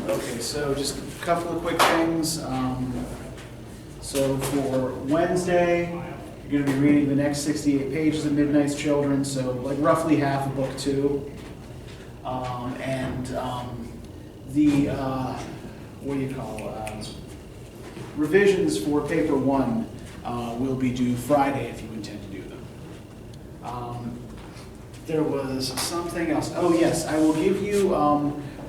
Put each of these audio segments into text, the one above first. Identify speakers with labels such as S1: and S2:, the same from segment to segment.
S1: Okay, so just a couple of quick things. So for Wednesday, you're going to be reading the next 68 pages of Midnight's Children, so like roughly half of book 2. The, what do you call, revisions for paper 1 will be due Friday if you intend to do them. There was something else. Oh yes, I will give you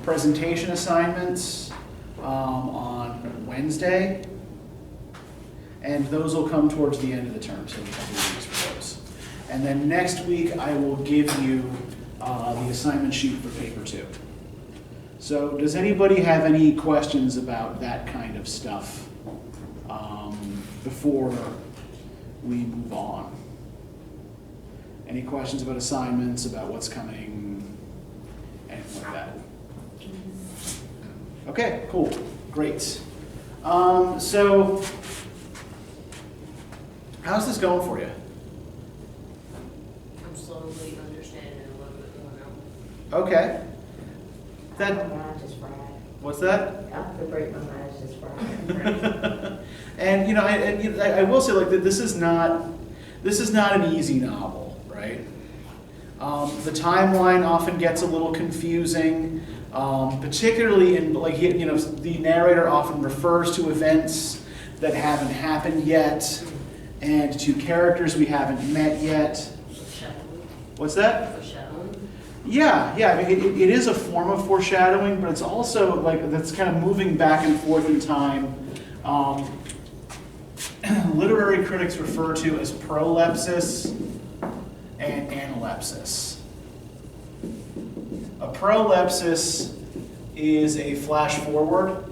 S1: presentation assignments on Wednesday, and those will come towards the end of the term, so you have 2 weeks for those. And then next week I will give you the assignment sheet for paper 2. So does anybody have any questions about that kind of stuff before we move on? Any questions about assignments, about what's coming, anything like that? Okay, cool, great. So how's this going for you?
S2: I'm slowly understanding a little bit more now.
S1: Okay.
S3: My mind is fried.
S1: What's that?
S3: I could break my mind, it's just fried.
S1: And I will say, like, that this is not an easy novel, right? The timeline often gets a little confusing, particularly in, like, the narrator often refers to events that haven't happened yet and to characters we haven't met yet.
S2: Foreshadowing.
S1: What's that?
S2: Foreshadowing.
S1: Yeah, I mean, it is a form of foreshadowing, but it's also like that's kind of moving back and forth in time. Literary critics refer to as prolepsis and analepsis. A prolepsis is a flash forward,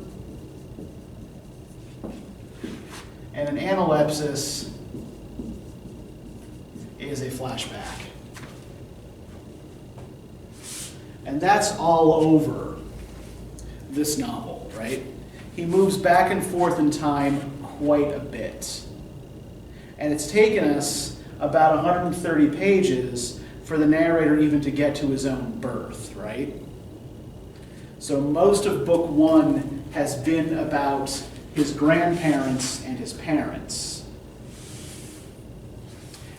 S1: and an analepsis is a flashback. And that's all over this novel, right? He moves back and forth in time quite a bit. And it's taken us about 130 pages for the narrator even to get to his own birth, right? So most of book 1 has been about his grandparents and his parents.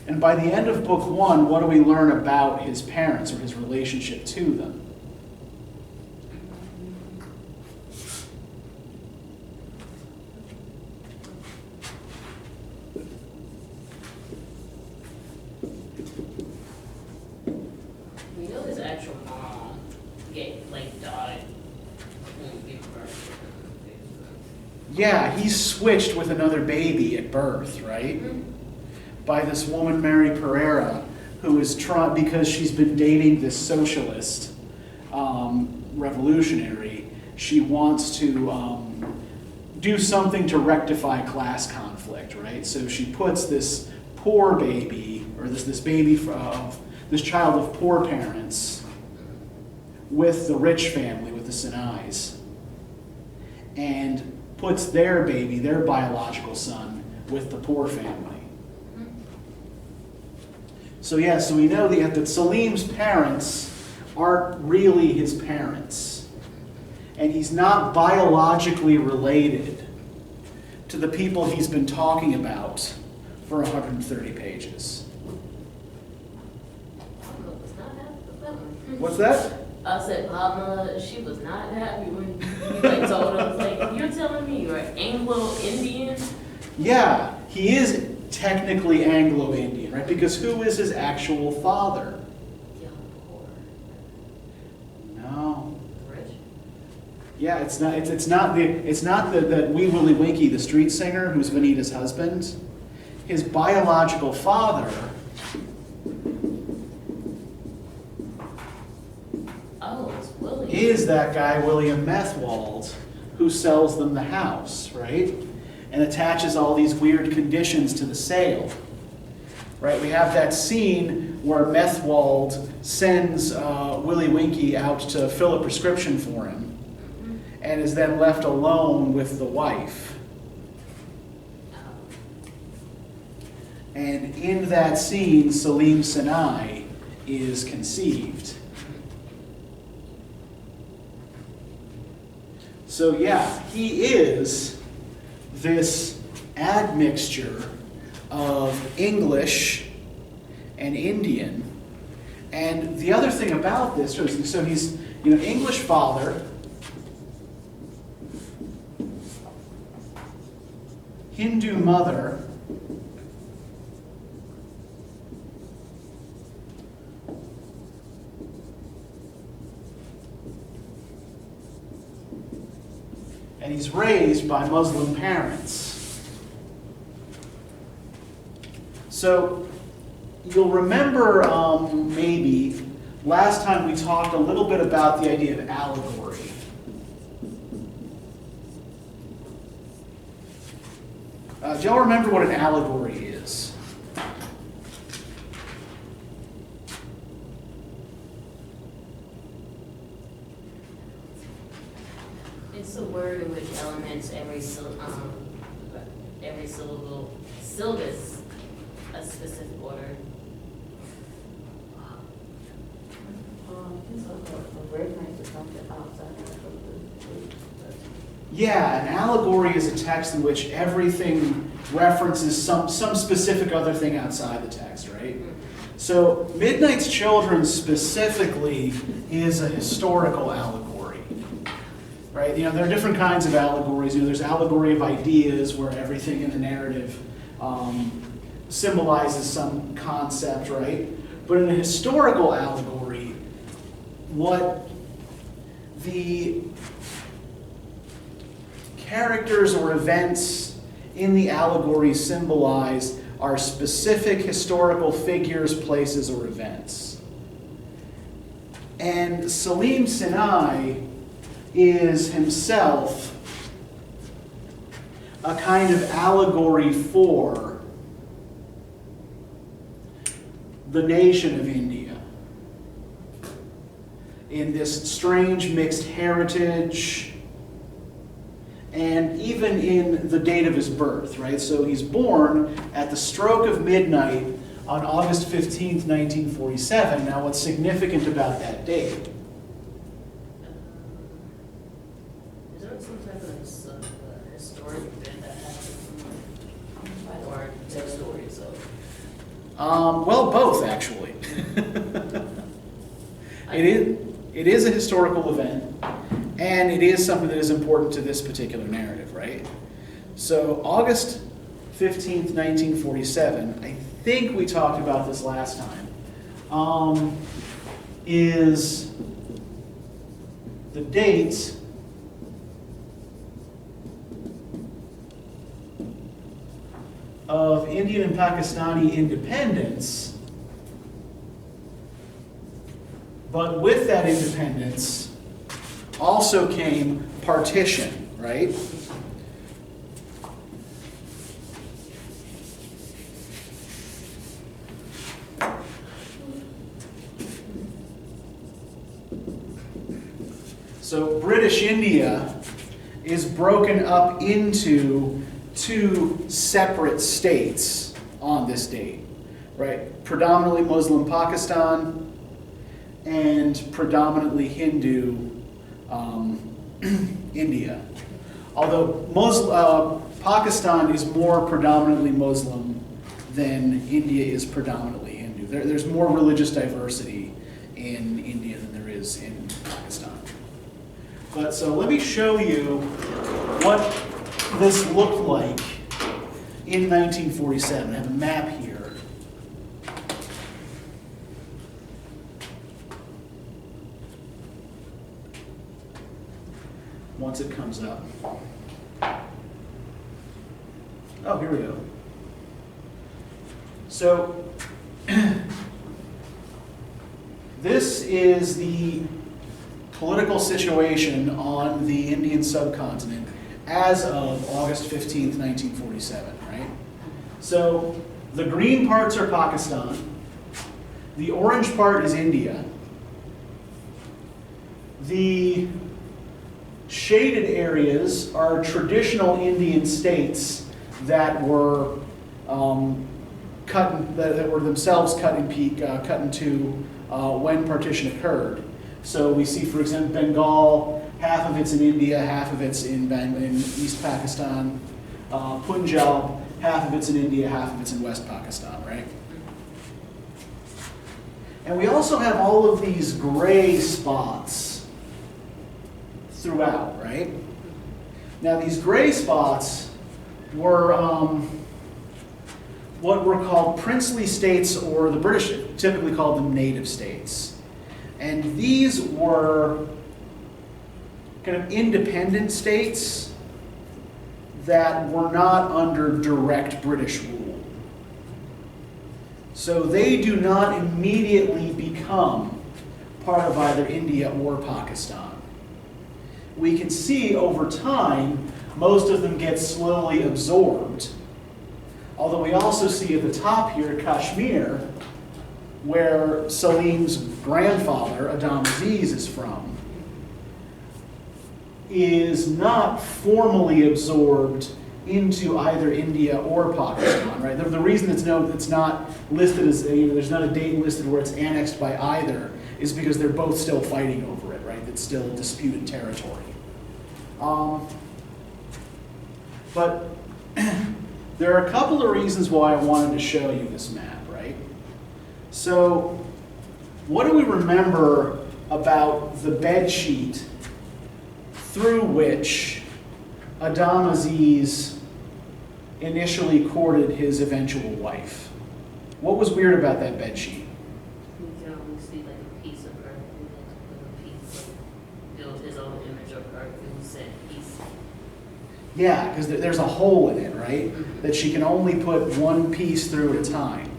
S1: And by the end of book 1, what do we learn about his parents or his relationship to them?
S2: We know his actual mom died when he gave birth.
S1: Yeah, he's switched with another baby at birth, right?
S2: Mm-hmm.
S1: By this woman, Mary Pereira, who is trying, because she's been dating this socialist revolutionary, she wants to do something to rectify class conflict, right? So she puts this poor baby, or this baby of this child of poor parents, with the rich family, with the Sinais, and puts their baby, their biological son, with the poor family. So yeah, so we know that Salim's parents aren't really his parents. And he's not biologically related to the people he's been talking about for 130 pages.
S2: Mama was not happy with that one.
S1: What's that?
S2: I said, Mama, she was not happy when you told her, you're telling me you're Anglo-Indian?
S1: Yeah, he is technically Anglo-Indian, right? Because who is his actual father?
S2: Young poor.
S1: No.
S2: Rich?
S1: Yeah, it's not the wee Willie Winkie, the street singer, who's Vanita's husband. His biological father
S2: It's William.
S1: is that guy William Methwold, who sells them the house, right? And attaches all these weird conditions to the sale, right? We have that scene where Methwold sends Willie Winkie out to fill a prescription for him, and is then left alone with the wife. And in that scene, Salim Sinai is conceived. So yeah, he is this admixture of English and Indian. And the other thing about this, so he's, English father, Hindu mother, and he's raised by Muslim parents. So you'll remember maybe last time we talked a little bit about the idea of allegory. Do y'all remember what an allegory is?
S2: It's a word in which elements every syllabus a specific order.
S1: Yeah, an allegory is a text in which everything references some specific other thing outside the text, right? So Midnight's Children specifically is a historical allegory, right? There are different kinds of allegories. There's allegory of ideas where everything in the narrative symbolizes some concept, right? But in a historical allegory, what the characters or events in the allegory symbolize are specific historical figures, places, or events. And Salim Sinai is himself a kind of allegory for the nation of India in this strange mixed heritage, and even in the date of his birth, right? So he's born at the stroke of midnight on August 15th, 1947. Now, what's significant about that date?
S2: Is there some type of historic event that happened? Or tell stories of?
S1: Well, both, actually. It is a historical event, and it is something that is important to this particular narrative, right? So August 15th, 1947, I think we talked about this last time, is the date of Indian and Pakistani independence. But with that independence also came partition, right? So British India is broken up into two separate states on this date, right? Predominantly Muslim Pakistan and predominantly Hindu India. Although Pakistan is more predominantly Muslim than India is predominantly Hindu. There's more religious diversity in India than there is in Pakistan. But so let me show you what this looked like in 1947. I have a map here. Once it comes up. Oh, here we go. So, this is the political situation on the Indian subcontinent as of August 15th, 1947, right? So, the green parts are Pakistan. The orange part is India. The shaded areas are traditional Indian states that were that were themselves cut into when partition occurred. So we see, for example, Bengal half of it's in India, half of it's in East Pakistan. Punjab, half of it's in India, half of it's in West Pakistan, right? And we also have all of these gray spots throughout, right? Now these gray spots were what were called princely states, or the British typically called them native states. And these were kind of independent states that were not under direct British rule. So they do not immediately become part of either India or Pakistan. We can see over time, most of them get slowly absorbed. Although we also see at the top here, Kashmir, where Salim's grandfather, Adam Aziz, is from, is not formally absorbed into either India or Pakistan, right? The reason it's not listed as, there's not a date listed where it's annexed by either, is because they're both still fighting over it, right? It's still disputed territory. But there are a couple of reasons why I wanted to show you this map, right? So, what do we remember about the bed sheet through which Adam Aziz initially courted his eventual wife? What was weird about that bed sheet?
S2: You can only see like a piece of her, and then a piece of, build his own image of her, and he said piece.
S1: Yeah, because there's a hole in it, right? That she can only put one piece through at a time.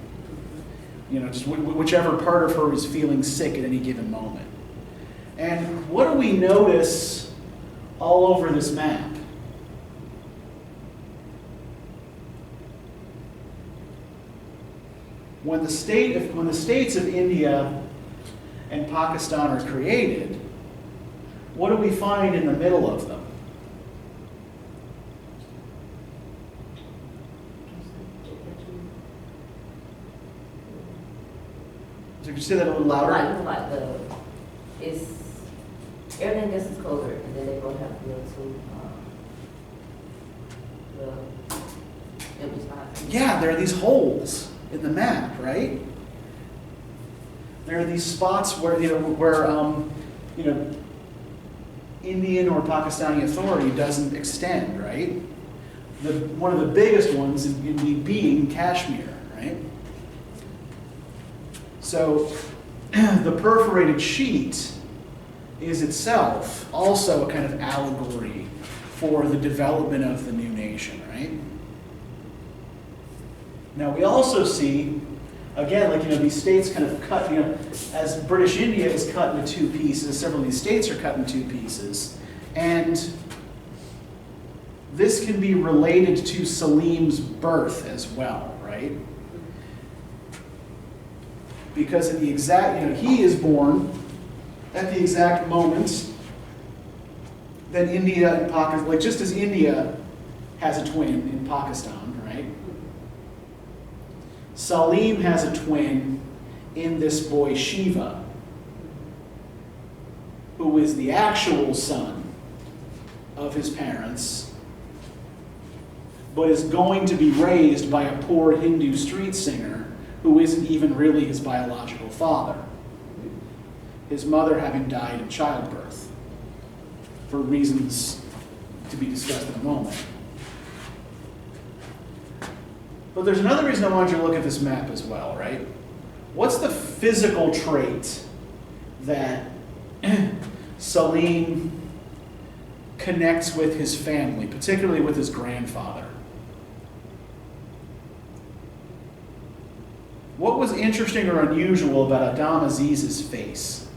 S1: You know, just whichever part of her is feeling sick at any given moment. And what do we notice all over this map? When the states of India and Pakistan are created, what do we find in the middle of them? So could you say that a little louder?
S3: Like everything gets is colder, and then they both have to go to the empty spots.
S1: Yeah, there are these holes in the map, right? There are these spots where Indian or Pakistani authority doesn't extend, right? One of the biggest ones indeed being Kashmir, right? So the perforated sheet is itself also a kind of allegory for the development of the new nation, right? Now we also see, again, these states kind of cut, as British India is cut into two pieces, several of these states are cut in two pieces, and this can be related to Salim's birth as well, right? Because at the exact, he is born at the exact moment that India and Pakistan, like just as India has a twin in Pakistan, right? Salim has a twin in this boy Shiva, who is the actual son of his parents, but is going to be raised by a poor Hindu street singer who isn't even really his biological father. His mother having died in childbirth, for reasons to be discussed in a moment. But there's another reason I wanted you to look at this map as well, right? What's the physical trait that Salim connects with his family, particularly with his grandfather? What was interesting or unusual about Adam Aziz's face?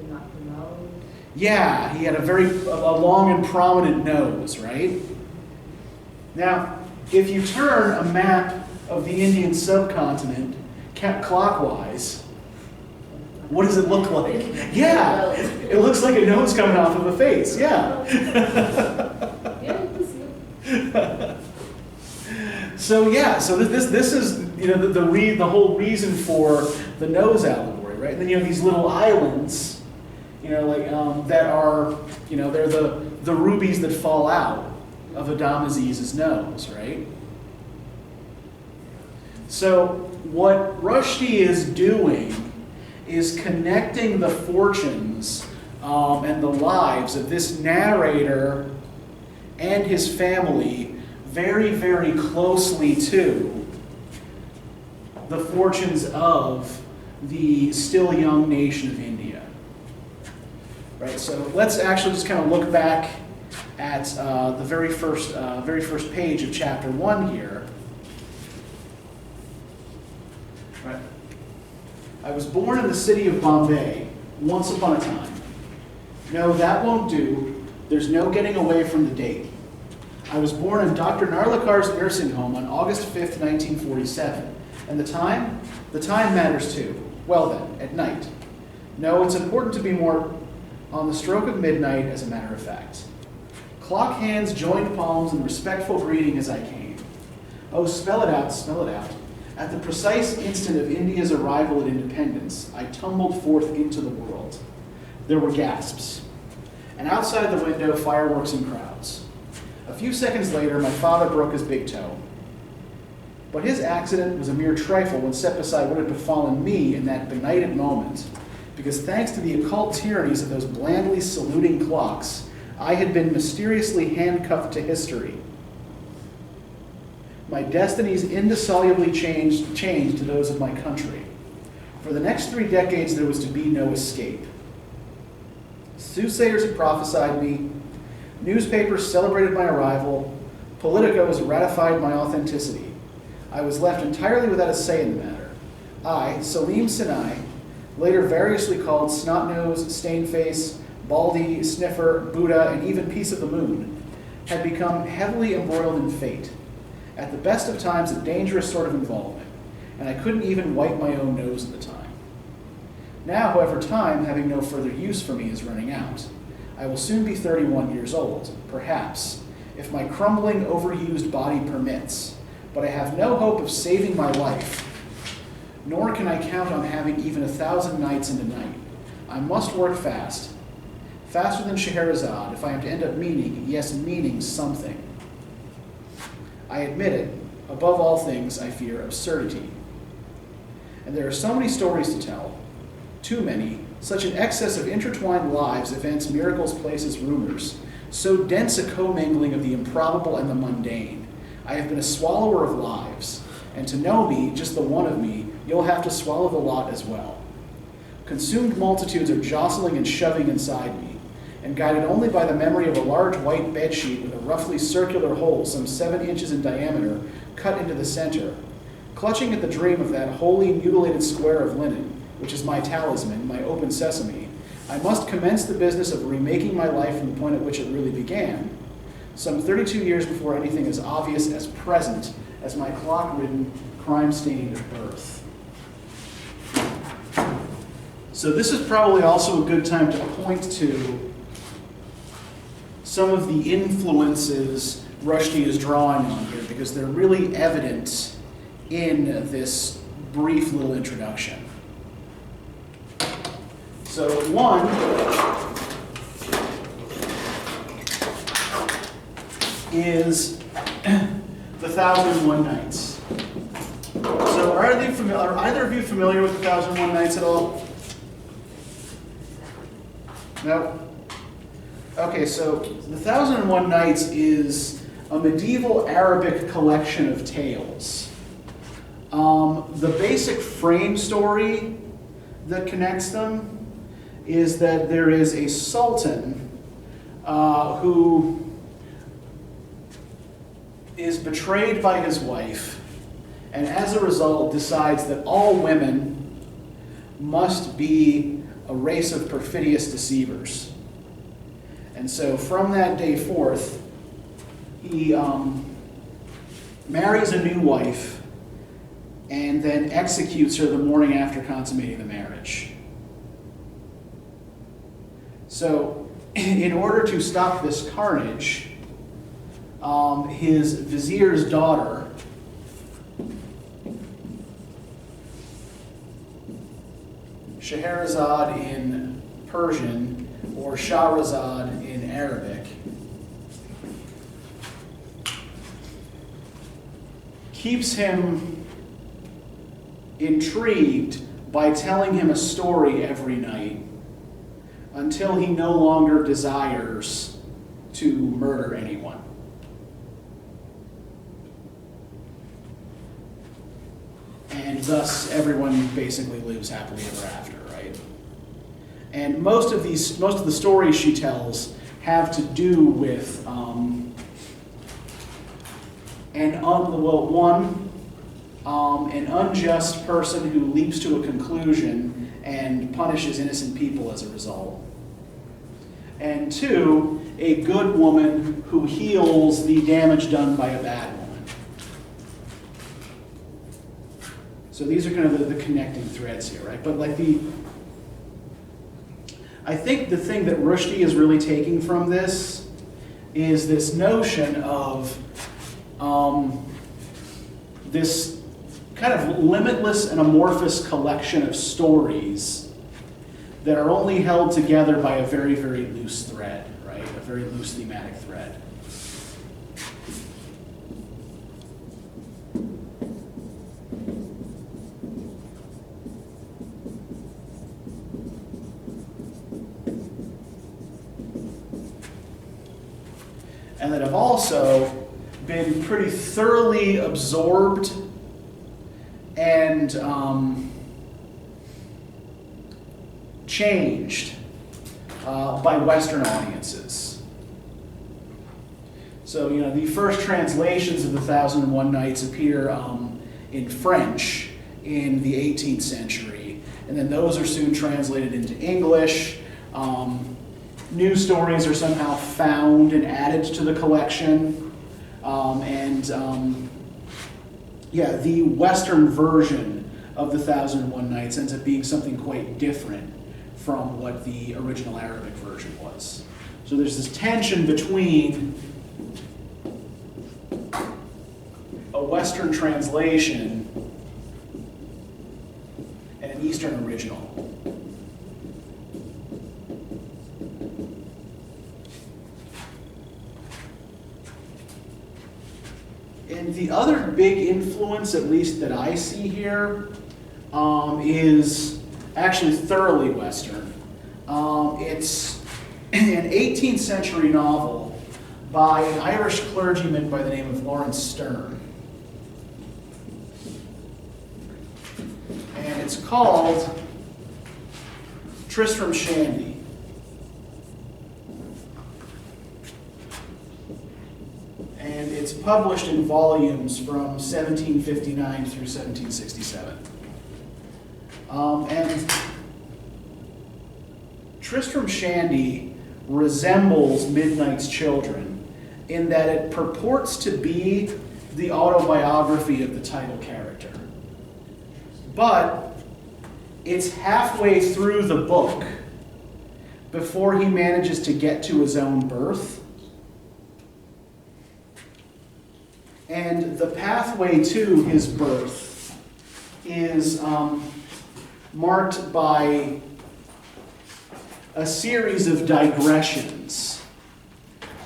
S3: Not the nose.
S1: Yeah, he had a long and prominent nose, right? Now, if you turn a map of the Indian subcontinent clockwise, what does it look like? Yeah, it looks like a nose coming off of a face, yeah. So this is the whole reason for the nose allegory, right? And then these little islands that are, they're the rubies that fall out of Adam Aziz's nose, right? So what Rushdie is doing is connecting the fortunes and the lives of this narrator and his family very, very closely to the fortunes of the still young nation of India. Right, so let's actually just kind of look back at the very first page of chapter 1 here. Right. I was born in the city of Bombay once upon a time. No, that won't do. There's no getting away from the date. I was born in Dr. Narlakar's nursing home on August 5th, 1947. And the time? The time matters too. Well then, at night. No, it's important to be more on the stroke of midnight, as a matter of fact. Clock hands joined palms in respectful greeting as I came. Oh, spell it out, spell it out. At the precise instant of India's arrival at independence, I tumbled forth into the world. There were gasps. And outside the window, fireworks and crowds. A few seconds later, my father broke his big toe. But his accident was a mere trifle when set beside what had befallen me in that benighted moment, because thanks to the occult tyrannies of those blandly saluting clocks, I had been mysteriously handcuffed to history. My destinies indissolubly changed to those of my country. For the next 3 decades, there was to be no escape. Soothsayers had prophesied me, newspapers celebrated my arrival, politicos ratified my authenticity. I was left entirely without a say in the matter. I, Salim Sinai, later variously called Snot-Nose, Stain-Face, Baldy, Sniffer, Buddha, and even Piece of the Moon, had become heavily embroiled in fate. At the best of times, a dangerous sort of involvement, and I couldn't even wipe my own nose at the time. Now, however, time, having no further use for me, is running out. I will soon be 31 years old, perhaps, if my crumbling, overused body permits, but I have no hope of saving my life, nor can I count on having even 1,000 nights in a night. I must work fast, faster than Scheherazade, if I am to end up meaning something. I admit it, above all things, I fear absurdity. And there are so many stories to tell, too many, such an excess of intertwined lives, events, miracles, places, rumors, so dense a commingling of the improbable and the mundane. I have been a swallower of lives, and to know me, just the one of me, you'll have to swallow the lot as well. Consumed multitudes are jostling and shoving inside me, and guided only by the memory of a large white bedsheet with a roughly circular hole some 7 inches in diameter cut into the center, clutching at the dream of that wholly mutilated square of linen, which is my talisman, my open sesame, I must commence the business of remaking my life from the point at which it really began, some 32 years before anything as obvious as present as my clock-ridden, crime-stained birth. So this is probably also a good time to point to some of the influences Rushdie is drawing on here, because they're really evident in this brief little introduction. So one is The 1001 Nights. So are either of you familiar with The 1001 Nights at all? No? Okay, so The 1001 Nights is a medieval Arabic collection of tales. The basic frame story that connects them is that there is a sultan who is betrayed by his wife, and as a result decides that all women must be a race of perfidious deceivers. And so from that day forth, he marries a new wife and then executes her the morning after consummating the marriage. So in order to stop this carnage, his vizier's daughter Scheherazade in Persian, or Shahrazad in Arabic, keeps him intrigued by telling him a story every night until he no longer desires to murder anyone. And thus everyone basically lives happily ever after, right? And most of the stories she tells have to do with an unjust person who leaps to a conclusion and punishes innocent people as a result. And 2, a good woman who heals the damage done by a bad woman. So these are kind of the connecting threads here, right? But I think the thing that Rushdie is really taking from this is this notion of this kind of limitless and amorphous collection of stories that are only held together by a very, very loose thread, right? A very loose thematic thread. And that have also been pretty thoroughly absorbed and changed by Western audiences. So, the first translations of The 1001 Nights appear in French in the 18th century, and then those are soon translated into English. New stories are somehow found and added to the collection. The Western version of The 1001 Nights ends up being something quite different from what the original Arabic version was. So there's this tension between a Western translation and an Eastern original. And the other big influence, at least that I see here, is actually thoroughly Western. It's an 18th century novel by an Irish clergyman by the name of Lawrence Sterne. And it's called Tristram Shandy. And it's published in volumes from 1759 through 1767. And Tristram Shandy resembles Midnight's Children in that it purports to be the autobiography of the title character. But it's halfway through the book before he manages to get to his own birth. And the pathway to his birth is marked by a series of digressions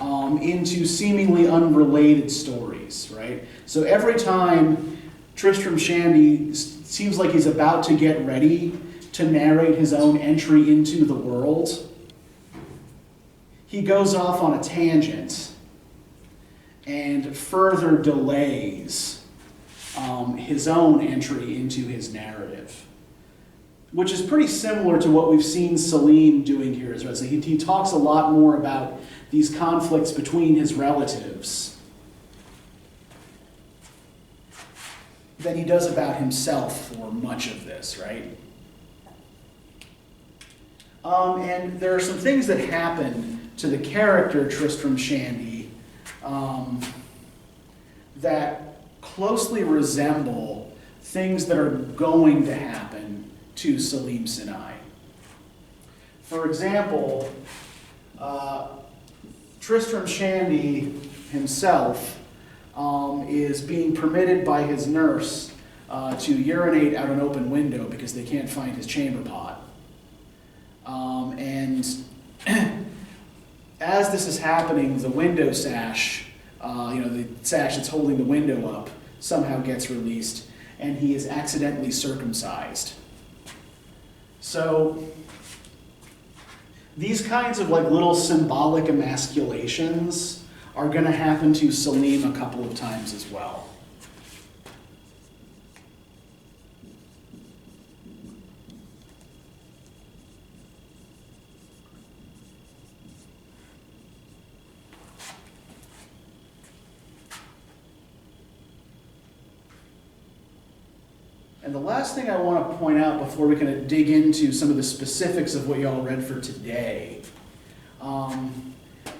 S1: into seemingly unrelated stories, right? So every time Tristram Shandy seems like he's about to get ready to narrate his own entry into the world, he goes off on a tangent and further delays his own entry into his narrative, which is pretty similar to what we've seen Salim doing here as well. So he talks a lot more about these conflicts between his relatives than he does about himself for much of this, right? And there are some things that happen to the character Tristram Shandy that closely resemble things that are going to happen to Salim Sinai. For example, Tristram Shandy himself is being permitted by his nurse to urinate out an open window because they can't find his chamber pot. And as this is happening, the window sash, the sash that's holding the window up, somehow gets released, and he is accidentally circumcised. So these kinds of like little symbolic emasculations are going to happen to Salim a couple of times as well. And the last thing I want to point out before we kind of dig into some of the specifics of what y'all read for today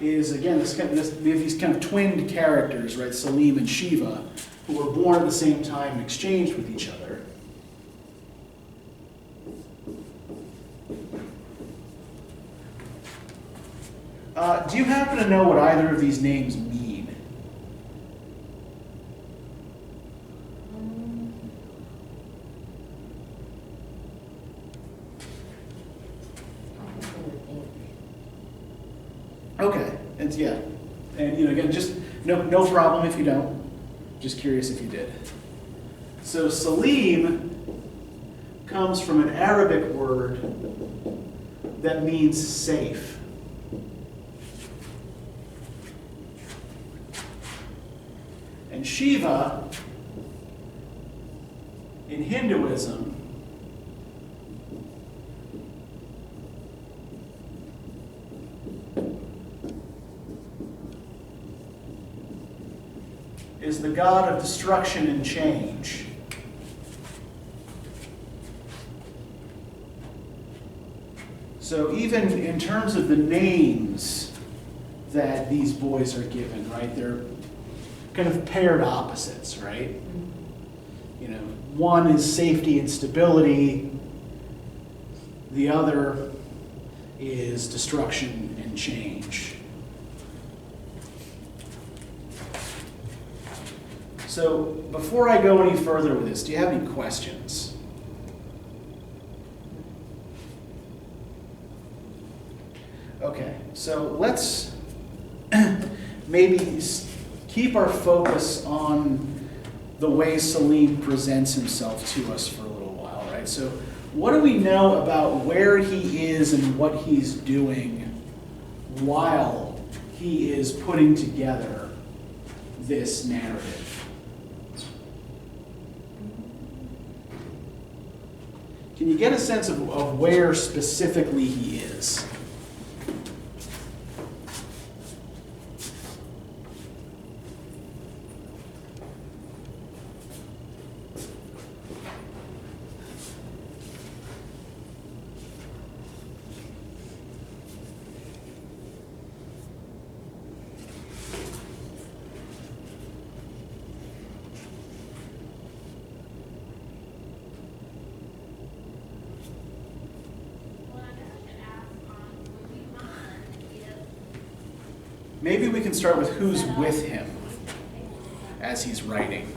S1: is, again, we have these kind of twinned characters, right, Salim and Shiva, who were born at the same time and exchanged with each other. Do you happen to know what either of these names mean? Okay, and yeah, and again, just no problem if you don't. Just curious if you did. So Salim comes from an Arabic word that means safe. And Shiva, in Hinduism, is the god of destruction and change. So even in terms of the names that these boys are given, right, they're kind of paired opposites, right? One is safety and stability, the other is destruction and change. So before I go any further with this, do you have any questions? Okay, so let's maybe keep our focus on the way Salim presents himself to us for a little while, right? So what do we know about where he is and what he's doing while he is putting together this narrative? Can you get a sense of where specifically he is? Maybe we can start with who's with him as he's writing.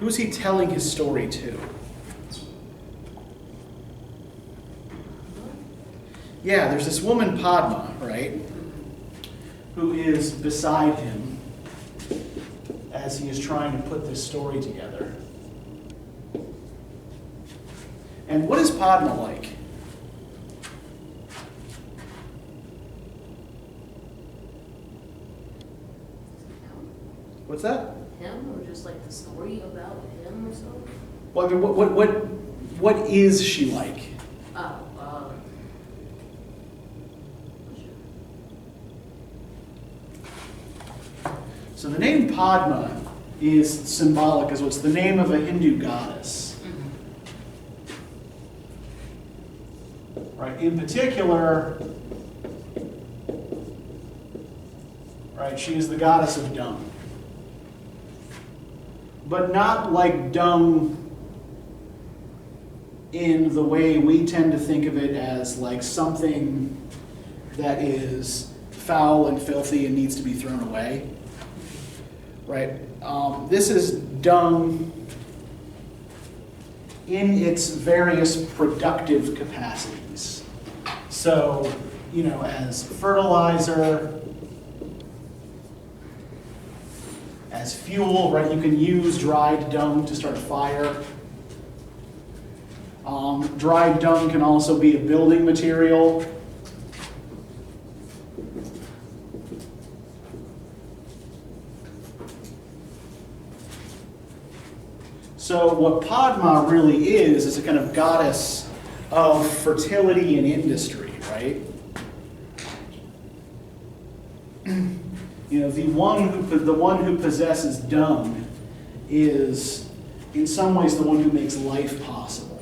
S1: Who's he telling his story to? Yeah, there's this woman, Padma, right, who is beside him as he is trying to put this story together. And what is Padma like? What's that?
S2: Him, or just like the story about him or something?
S1: Well, I mean, what is she like? So the name Padma is symbolic as what's the name of a Hindu goddess. Mm-hmm. Right. In particular, right, she is the goddess of dung. But not like dung in the way we tend to think of it as like something that is foul and filthy and needs to be thrown away. Right? This is dung in its various productive capacities. So, as fertilizer, as fuel, right? You can use dried dung to start a fire. Dried dung can also be a building material. So what Padma really is a kind of goddess of fertility and industry, right? The one who possesses dung is, in some ways, the one who makes life possible.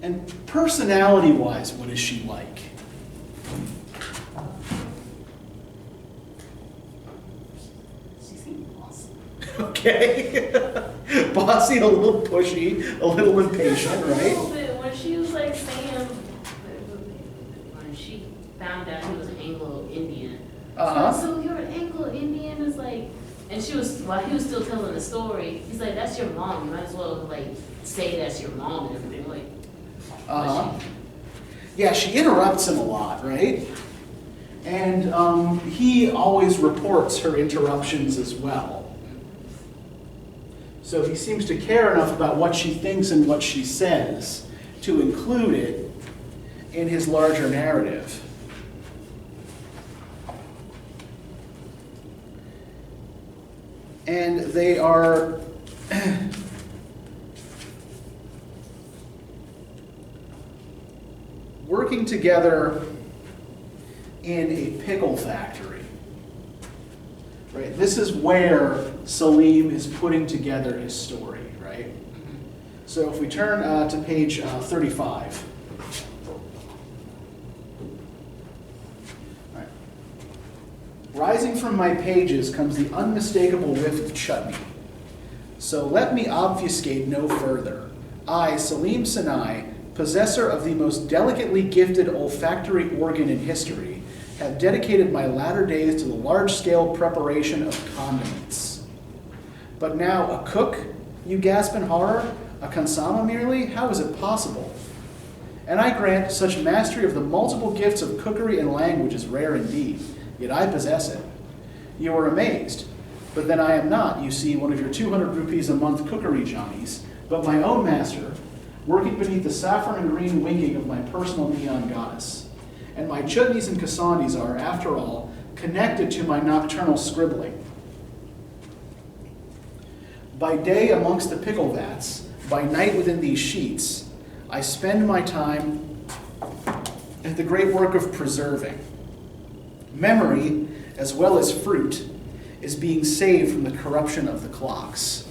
S1: And personality-wise, what is she like?
S2: She seems awesome.
S1: Okay. Bossy, a little pushy, a little impatient,
S2: A
S1: right?
S2: little bit. When she was like saying, when she found out he was Anglo-Indian.
S1: Uh-huh.
S2: So you're an Anglo-Indian? It's like, and while he was still telling the story, he's like, that's your mom. You might as well say that's your mom and everything.
S1: Uh-huh. Yeah, she interrupts him a lot, right? And he always reports her interruptions as well. So he seems to care enough about what she thinks and what she says to include it in his larger narrative. And they are working together in a pickle factory. Right? This is where Salim is putting together his story, right? So if we turn to page 35. All right. Rising from my pages comes the unmistakable whiff of chutney. So let me obfuscate no further. I, Salim Sinai, possessor of the most delicately gifted olfactory organ in history, have dedicated my latter days to the large-scale preparation of condiments. But now a cook, you gasp in horror? A khansama merely? How is it possible? And I grant such mastery of the multiple gifts of cookery and language is rare indeed, yet I possess it. You are amazed, but then I am not, you see, one of your 200 rupees a month cookery Johnnies, but my own master, working beneath the saffron and green winging of my personal neon goddess. And my chutneys and kasandis are, after all, connected to my nocturnal scribbling. By day amongst the pickle vats, by night within these sheets, I spend my time at the great work of preserving. Memory, as well as fruit, is being saved from the corruption of the clocks.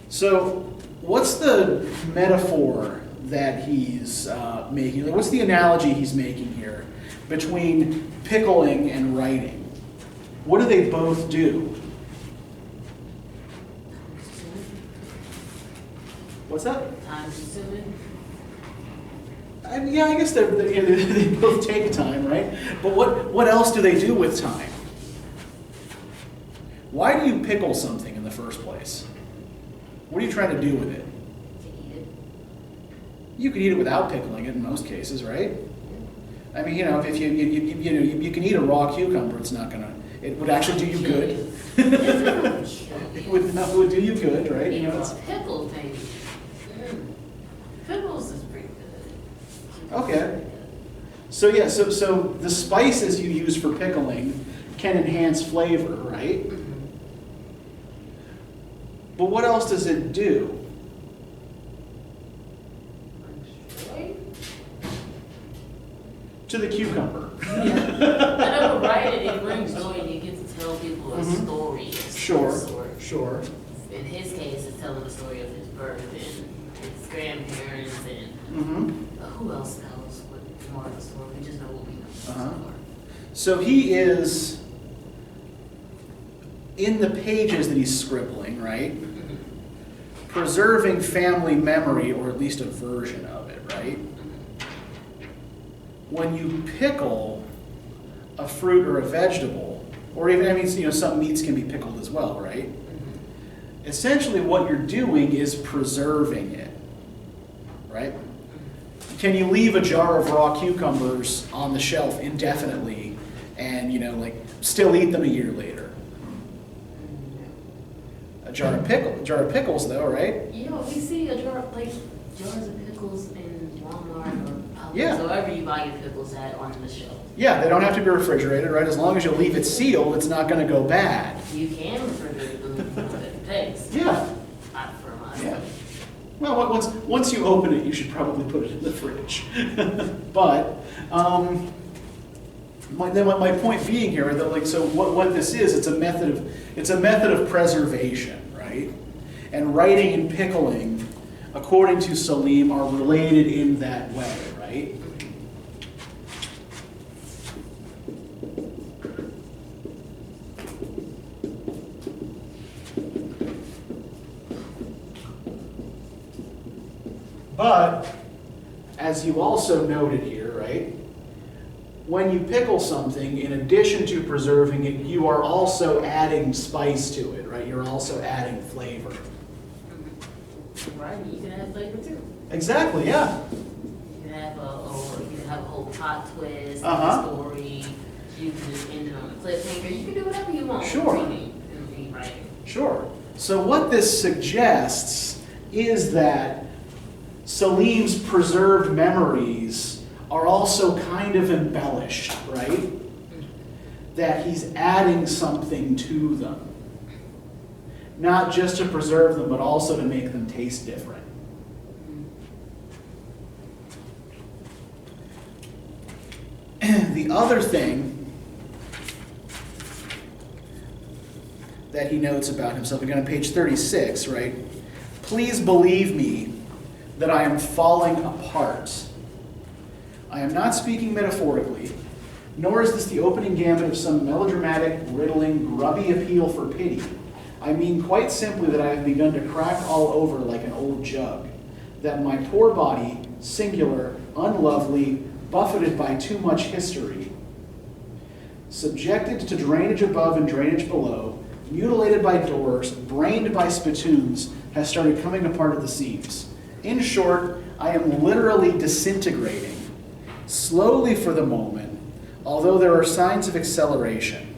S1: So, what's the metaphor that he's making? What's the analogy he's making here between pickling and writing? What do they both do? What's that?
S2: Time consuming.
S1: Yeah, I guess they both take time, right? But what else do they do with time? Why do you pickle something in the first place? What are you trying to do with it?
S2: To eat it.
S1: You could eat it without pickling it in most cases, right? I mean, if you can eat a raw cucumber, it would actually do you good. It would do you good, right?
S2: It's pickle thing. Pickles is pretty good.
S1: Okay. So yeah, so the spices you use for pickling can enhance flavor, right? But what else does it do? To the cucumber.
S2: Whenever writing, it brings joy and you get to tell people a story.
S1: Sure.
S2: In his case, it's telling the story of his birth and his grandparents and who else knows what more of the story. We just know what we know so far.
S1: So he is in the pages that he's scribbling, right? Preserving family memory, or at least a version of it, right? When you pickle a fruit or a vegetable, Or even, I mean, you know, some meats can be pickled as well, right? Essentially what you're doing is preserving it, right? Can you leave a jar of raw cucumbers on the shelf indefinitely and, you know, like, still eat them a year later? A jar of pickles though, right?
S2: You know, we see a jar, like, jars of pickles in Walmart or
S1: Yeah.
S2: wherever you buy your pickles at on the shelf.
S1: Yeah, they don't have to be refrigerated, right? As long as you leave it sealed, it's not gonna go bad.
S2: You can refrigerate them for it takes.
S1: Yeah,
S2: Not for mine.
S1: yeah. Well, once you open it, you should probably put it in the fridge. But, my point being here, that like, so what this is, it's a method of preservation, right? And writing and pickling, according to Salim, are related in that way, right? But, as you also noted here, right? When you pickle something, in addition to preserving it, you are also adding spice to it, right? You're also adding flavor.
S2: Right, you can have flavor too.
S1: Exactly, yeah.
S2: You can have a whole plot twist,
S1: Uh-huh.
S2: story. You can just end it on a cliffhanger. You can do whatever you want.
S1: Sure.
S2: Reading and writing.
S1: Sure. So what this suggests is that Salim's preserved memories are also kind of embellished, right? That he's adding something to them. Not just to preserve them, but also to make them taste different. The other thing that he notes about himself, again on page 36, right? Please believe me that I am falling apart. I am not speaking metaphorically, nor is this the opening gambit of some melodramatic, riddling, grubby appeal for pity. I mean quite simply that I have begun to crack all over like an old jug, that my poor body, singular, unlovely, buffeted by too much history, subjected to drainage above and drainage below, mutilated by doors, brained by spittoons, has started coming apart at the seams. In short, I am literally disintegrating, slowly for the moment, although there are signs of acceleration.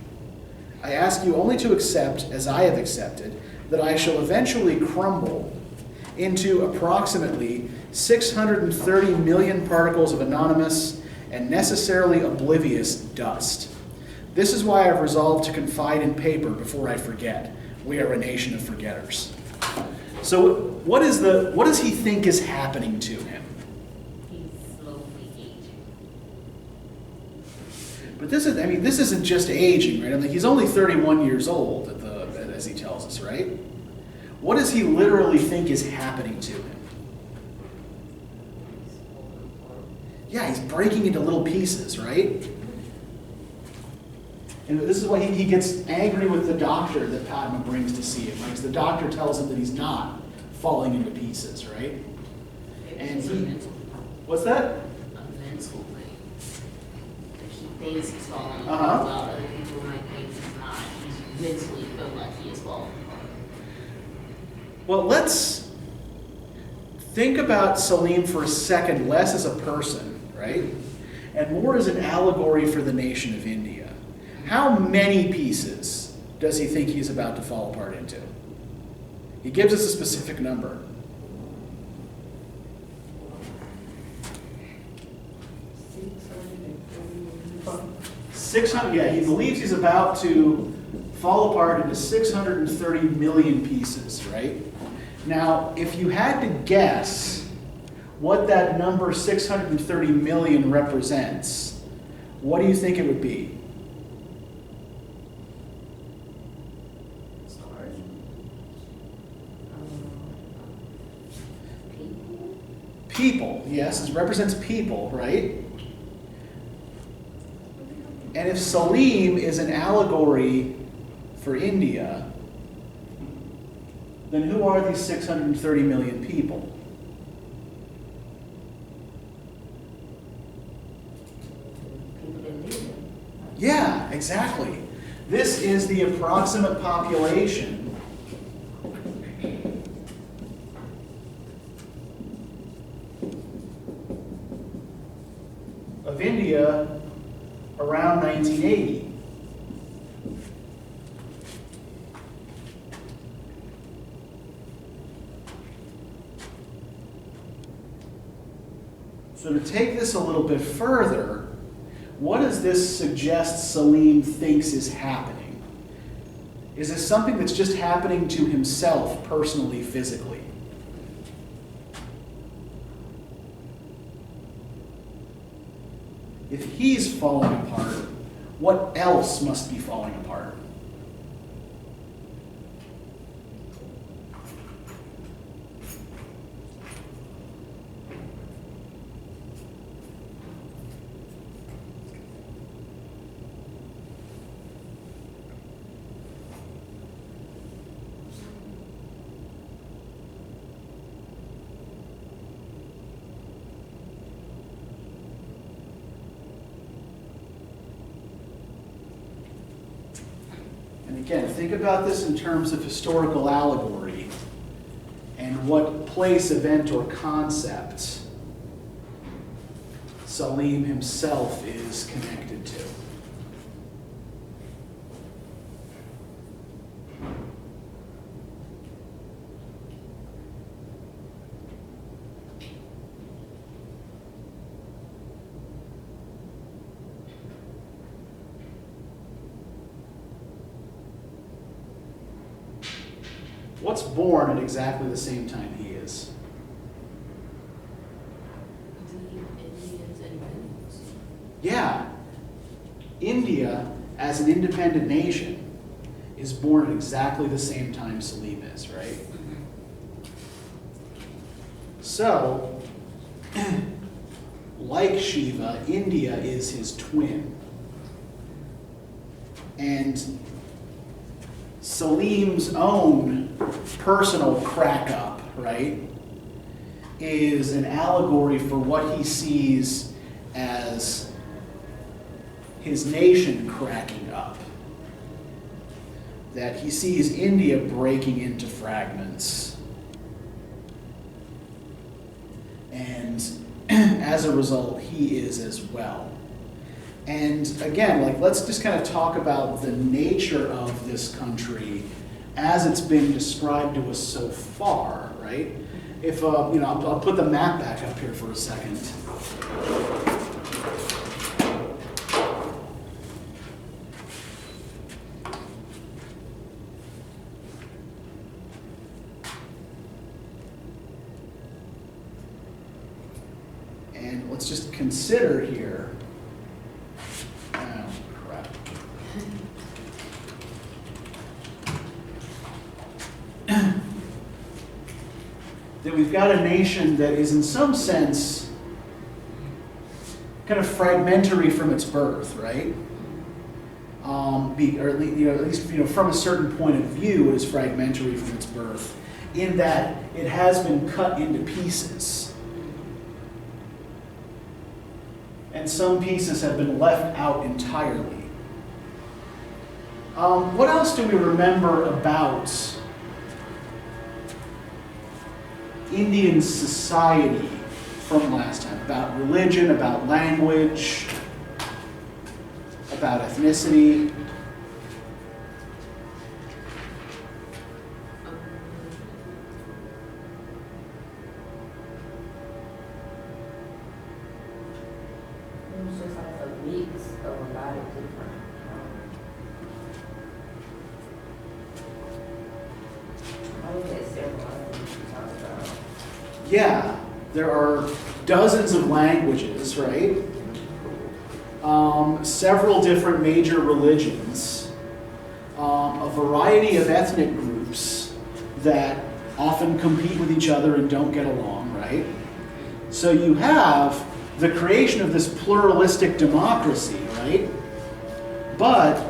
S1: I ask you only to accept, as I have accepted, that I shall eventually crumble into approximately 630 million particles of anonymous and necessarily oblivious dust. This is why I've resolved to confide in paper before I forget. We are a nation of forgetters. So what does he think is happening to him?
S2: He's slowly aging.
S1: But this isn't just aging, right? I mean, he's only 31 years old as he tells us, right? What does he literally think is happening to him? Yeah, he's breaking into little pieces, right? And this is why he gets angry with the doctor that Padma brings to see him, right? Because the doctor tells him that he's not falling into pieces, right? And
S2: It's a
S1: he,
S2: mental,
S1: what's that?
S2: a mental thing. Like he thinks he's falling apart,
S1: Uh-huh.
S2: while other people might think he's not. He's mentally feel like he is falling apart.
S1: Well, let's think about Salim for a second, less as a person, right? And more as an allegory for the nation of India. How many pieces does he think he's about to fall apart into? He gives us a specific number. 600, yeah, he believes he's about to fall apart into 630 million pieces, right? Now, if you had to guess what that number 630 million represents, what do you think it would be?
S3: Stars. People.
S1: People, yes, it represents people, right? And if Salim is an allegory for India, then who are these 630 million people?
S3: People that live there.
S1: Yeah, exactly. This is the approximate population of India around 1980. So to take this a little bit further, what does this suggest Salim thinks is happening? Is this something that's just happening to himself personally, physically? If he's falling apart, what else must be falling apart? And again, think about this in terms of historical allegory and what place, event, or concept Salim himself is connected to. What's born at exactly the same time he is?
S2: Indians independence.
S1: Yeah. India, as an independent nation, is born at exactly the same time Salim is, right? So, like Shiva, India is his twin. And Salim's own personal crack up, right, is an allegory for what he sees as his nation cracking up. That he sees India breaking into fragments. And as a result, he is as well. And again, let's just kind of talk about the nature of this country as it's been described to us so far, right? If, I'll put the map back up here for a second. And let's just consider here. That we've got a nation that is in some sense kind of fragmentary from its birth, right? Or at least from a certain point of view, it is fragmentary from its birth, in that it has been cut into pieces. And some pieces have been left out entirely. What else do we remember about Indian society from last time? About religion, about language, about ethnicity?
S3: It was just like a mix of a lot of different. I looked at several other things you talked about.
S1: Yeah, there are dozens of languages, right? Several different major religions, a variety of ethnic groups that often compete with each other and don't get along, right? So you have the creation of this pluralistic democracy, right? But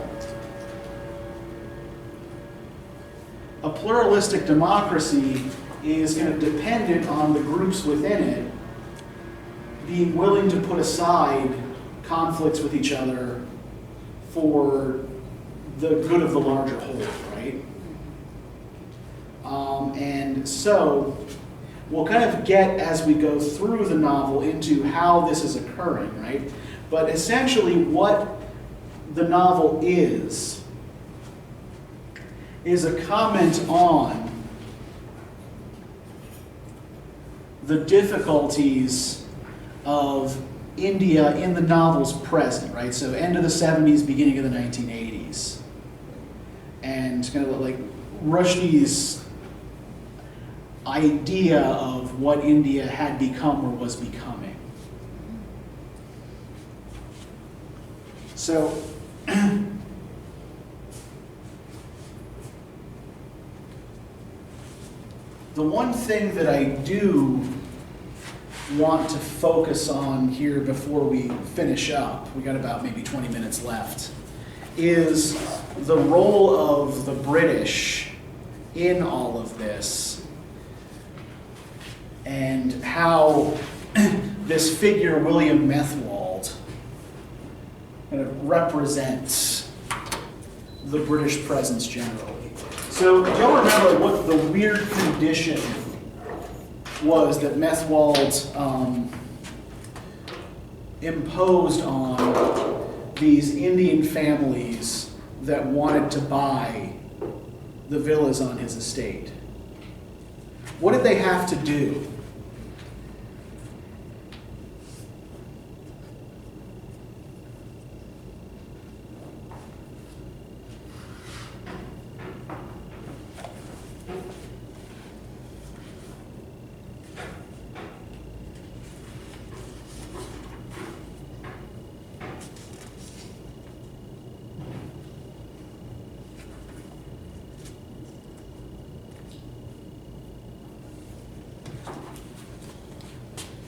S1: a pluralistic democracy is kind of dependent on the groups within it being willing to put aside conflicts with each other for the good of the larger whole, right? And so we'll kind of get, as we go through the novel, into how this is occurring, right? But essentially what the novel is a comment on the difficulties of India in the novel's present, right? So end of the 70s, beginning of the 1980s. And kind of like Rushdie's idea of what India had become or was becoming. So the one thing that I do want to focus on here before we finish up, we got about maybe 20 minutes left, is the role of the British in all of this and how this figure, William Methwold, kind of represents the British presence generally. So y'all remember what the weird condition was that Methwold imposed on these Indian families that wanted to buy the villas on his estate. What did they have to do?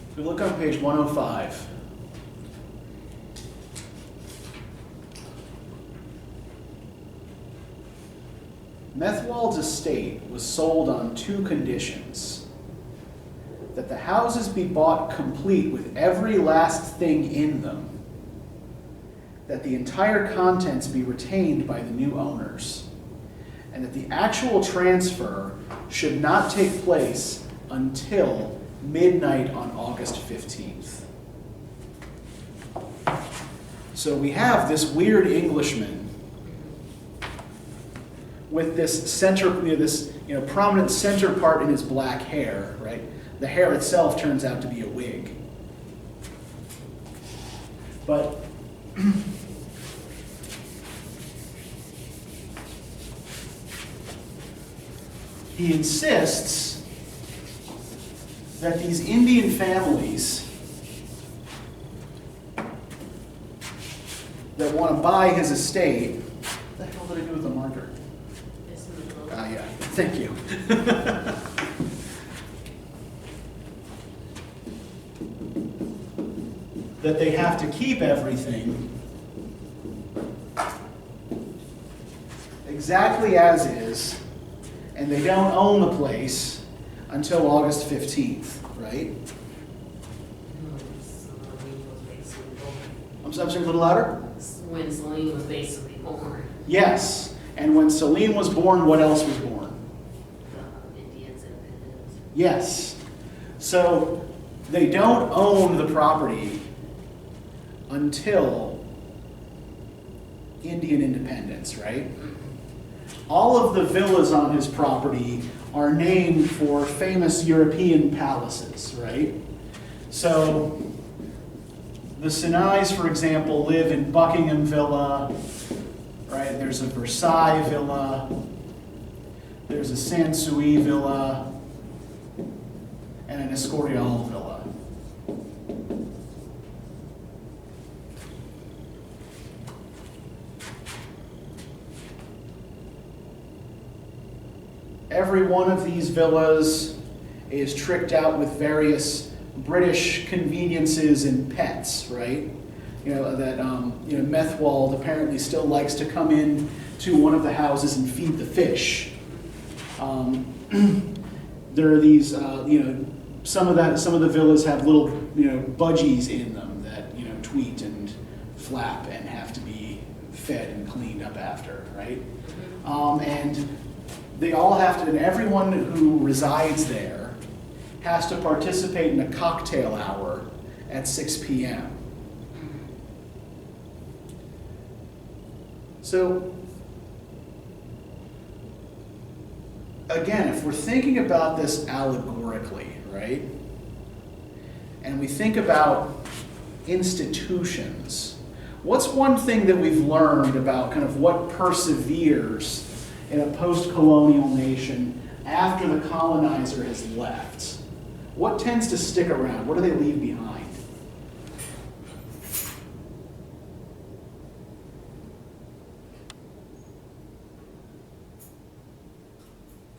S1: If we look on page 105, Methwold's estate was sold on two conditions: that the houses be bought complete with every last thing in them, that the entire contents be retained by the new owners, and that the actual transfer should not take place until midnight on August 15th. So we have this weird Englishman with this center, this prominent center part in his black hair, right? The hair itself turns out to be a wig. But he insists that these Indian families that want to buy his estate, what the hell did I do with the marker? Yeah, thank you. That they have to keep everything exactly as is, and they don't own the place until August 15th, right? I'm sorry, a little louder?
S2: When Salman was basically born.
S1: Yes, and when Salman was born, what else was born?
S2: The Indians independence.
S1: Yes. So they don't own the property until Indian independence, right? All of the villas on his property are named for famous European palaces, right? So the Sinais, for example, live in Buckingham Villa, right? There's a Versailles Villa, there's a Sanssouci Villa, and an Escorial Villa. Every one of these villas is tricked out with various British conveniences and pets, right? Methwold apparently still likes to come in to one of the houses and feed the fish. There are these, some of the villas have little, budgies in them that, tweet and flap and have to be fed and cleaned up after, right? And they all have to, and everyone who resides there has to participate in a cocktail hour at 6 p.m. So, again, if we're thinking about this allegorically, right, and we think about institutions, what's one thing that we've learned about kind of what perseveres in a post-colonial nation after the colonizer has left? What tends to stick around? What do they leave behind?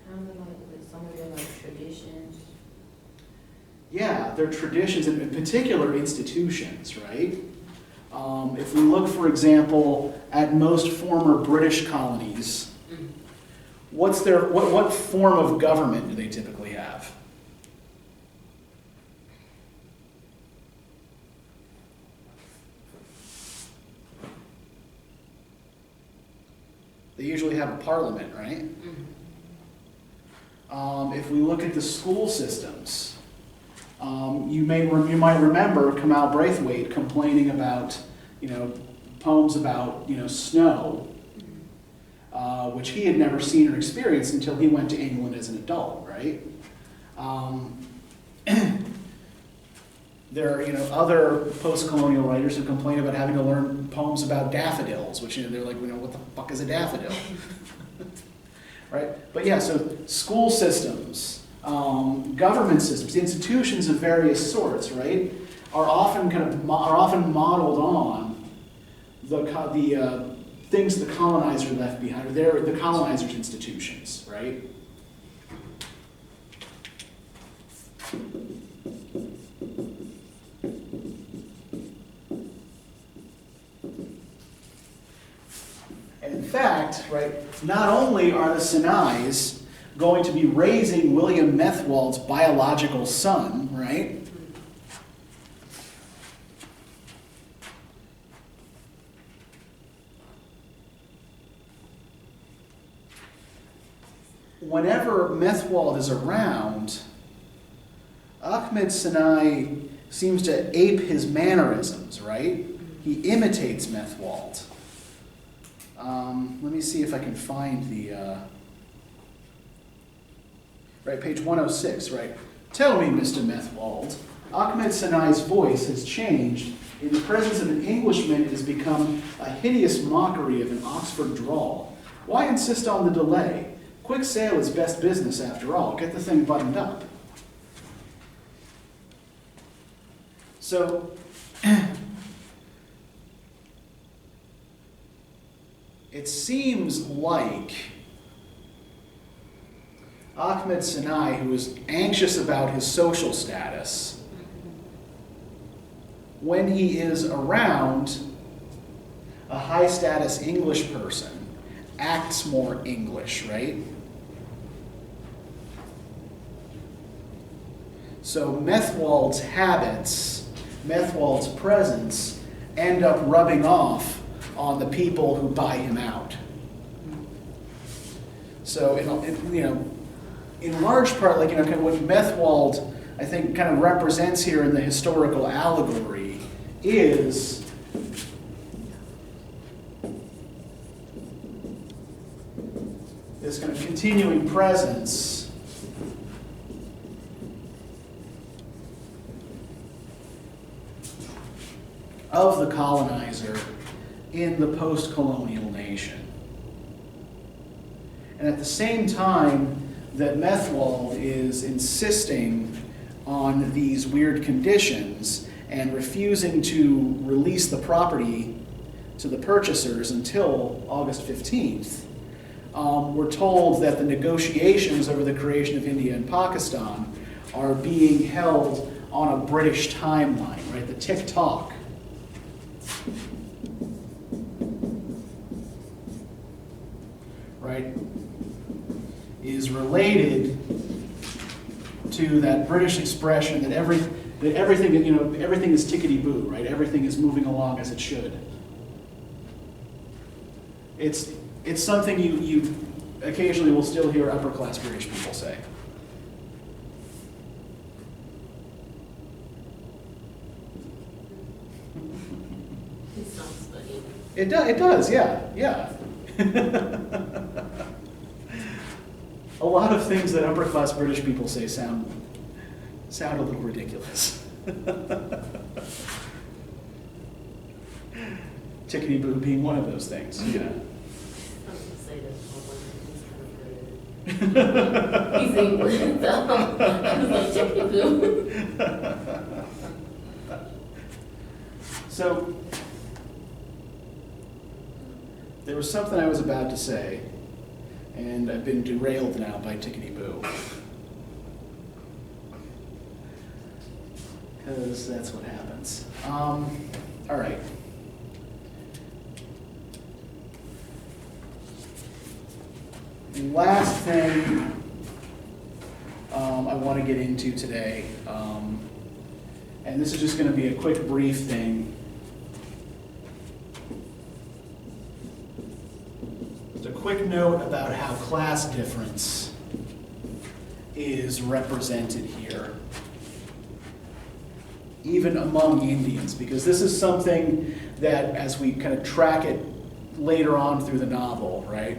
S3: Kind of like some of their like traditions.
S1: Yeah, their traditions, and in particular institutions, right? If we look, for example, at most former British colonies, what form of government do they typically have? They usually have a parliament, right? If we look at the school systems, you might remember Kamal Braithwaite complaining about, poems about, snow, which he had never seen or experienced until he went to England as an adult, right? There are, other post-colonial writers who complain about having to learn poems about daffodils, which, they're like, what the fuck is a daffodil? Right? But yeah, so school systems, government systems, institutions of various sorts, right, are often modeled on the things the colonizer left behind, or they're the colonizer's institutions, right? And in fact, right, not only are the Sinais going to be raising William Methwold's biological son, right? Whenever Methwold is around, Ahmed Sinai seems to ape his mannerisms, right? He imitates Methwold. Let me see if I can find the, right, page 106, right? Tell me, Mr. Methwold, Ahmed Sinai's voice has changed. In the presence of an Englishman, it has become a hideous mockery of an Oxford drawl. Why insist on the delay? Quick sale is best business after all. Get the thing buttoned up. So, it seems like Ahmed Sinai, who is anxious about his social status, when he is around a high-status English person, acts more English, right? So Methwold's habits, Methwold's presence, end up rubbing off on the people who buy him out. So, in large part, like, kind of what Methwold, I think, kind of represents here in the historical allegory is this kind of continuing presence of the colonizer in the post-colonial nation. And at the same time that Methwold is insisting on these weird conditions and refusing to release the property to the purchasers until August 15th, we're told that the negotiations over the creation of India and Pakistan are being held on a British timeline, right? The tick-tock. Right, is related to that British expression that everything is tickety-boo, right? Everything is moving along as it should. It's something you occasionally will still hear upper class British people say.
S2: It sounds funny.
S1: It does, yeah. A lot of things that upper class British people say sound a little ridiculous. Tickety boo being one of those things, you know.
S2: I was gonna say that, but he's kind of good. He's English, so I was like, check it out.
S1: So, there was something I was about to say, and I've been derailed now by Tickety Boo. Because that's what happens. All right. Last thing I want to get into today, and this is just going to be a quick, brief thing. Just a quick note about how class difference is represented here, even among Indians, because this is something that, as we kind of track it later on through the novel, right?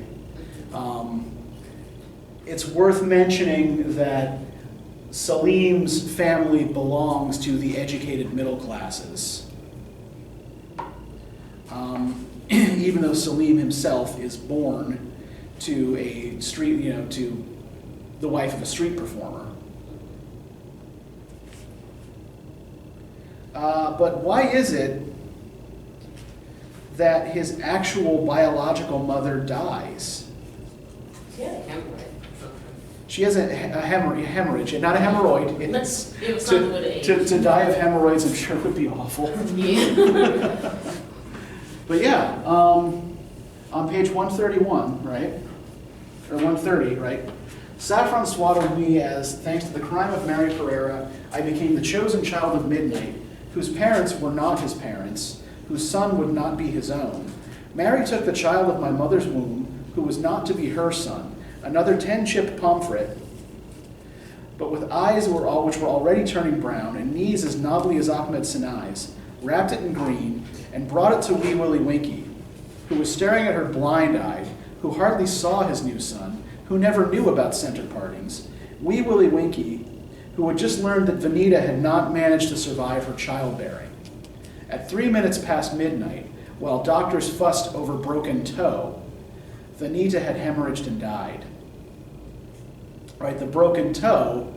S1: It's worth mentioning that Salim's family belongs to the educated middle classes. Even though Salim himself is born to a street, to the wife of a street performer. But why is it that his actual biological mother dies?
S2: Yeah, hemorrhoid.
S1: She has a hemorrhage, not a hemorrhoid. It's
S2: It was something with age.
S1: to die of hemorrhoids, I'm sure would be awful.
S2: Yeah.
S1: But yeah, on page 131, right, or 130, right, Saffron swaddled me as, thanks to the crime of Mary Pereira, I became the chosen child of midnight, whose parents were not his parents, whose son would not be his own. Mary took the child of my mother's womb, who was not to be her son, another 10-chipped pomfret, but with eyes which were already turning brown, and knees as knobbly as Ahmed Sinai's, wrapped it in green, and brought it to Wee Willie Winkie, who was staring at her blind-eyed, who hardly saw his new son, who never knew about center partings. Wee Willie Winkie, who had just learned that Vanita had not managed to survive her childbearing. At 3 minutes past midnight, while doctors fussed over broken toe, Vanita had hemorrhaged and died. Right, the broken toe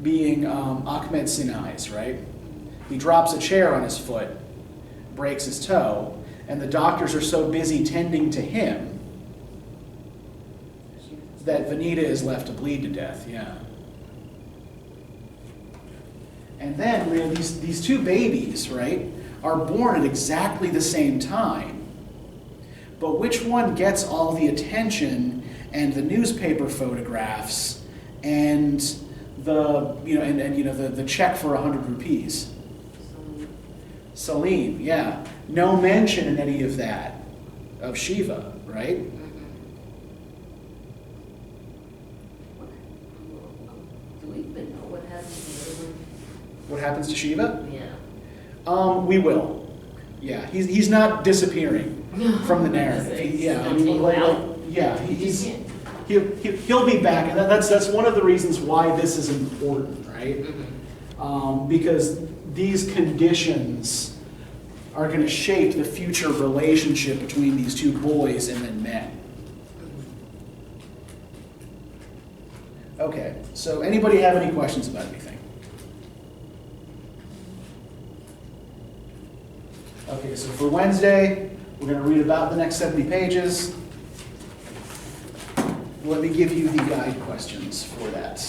S1: being Ahmed Sinai's, right? He drops a chair on his foot, breaks his toe, and the doctors are so busy tending to him that Vanita is left to bleed to death, yeah. And then these two babies, right, are born at exactly the same time. But which one gets all the attention and the newspaper photographs and the check for 100 rupees? Salim, yeah. No mention in any of that of Shiva, right?
S2: Do we even know what happened to the other one?
S1: What happens to Shiva?
S2: Yeah.
S1: We will. Yeah, he's not disappearing from the narrative. He'll be back, and that's one of the reasons why this is important, right? Because these conditions are going to shape the future relationship between these two boys and then men. Okay, so anybody have any questions about anything? Okay, so for Wednesday, we're going to read about the next 70 pages. Let me give you the guide questions for that.